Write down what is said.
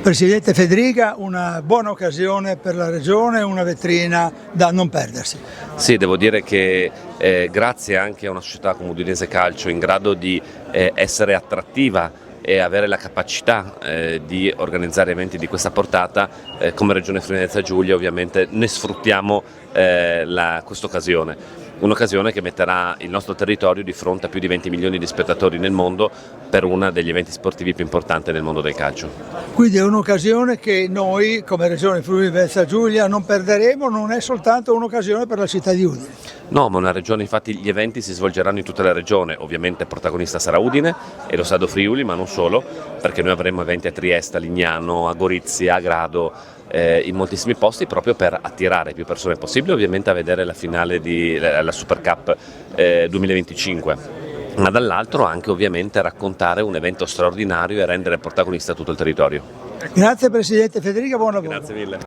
Presidente Federica, una buona occasione per la Regione, una vetrina da non perdersi. Sì, devo dire che grazie anche a una società come Udinese Calcio in grado di essere attrattiva e avere la capacità di organizzare eventi di questa portata, come Regione Friuli Venezia Giulia ovviamente ne sfruttiamo questa occasione. Un'occasione che metterà il nostro territorio di fronte a più di 20 milioni di spettatori nel mondo per uno degli eventi sportivi più importanti nel mondo del calcio. Quindi è un'occasione che noi come Regione Friuli Venezia Giulia non perderemo, non è soltanto un'occasione per la città di Udine. No, ma una regione, infatti gli eventi si svolgeranno in tutta la regione, ovviamente protagonista sarà Udine e lo Stadio Friuli, ma non solo, perché noi avremo eventi a Trieste, a Lignano, a Gorizia, a Grado, in moltissimi posti proprio per attirare più persone possibile ovviamente a vedere la finale della Super Cup 2025, ma dall'altro anche ovviamente raccontare un evento straordinario e rendere protagonista tutto il territorio. Grazie Presidente Federica, buon lavoro. Grazie mille.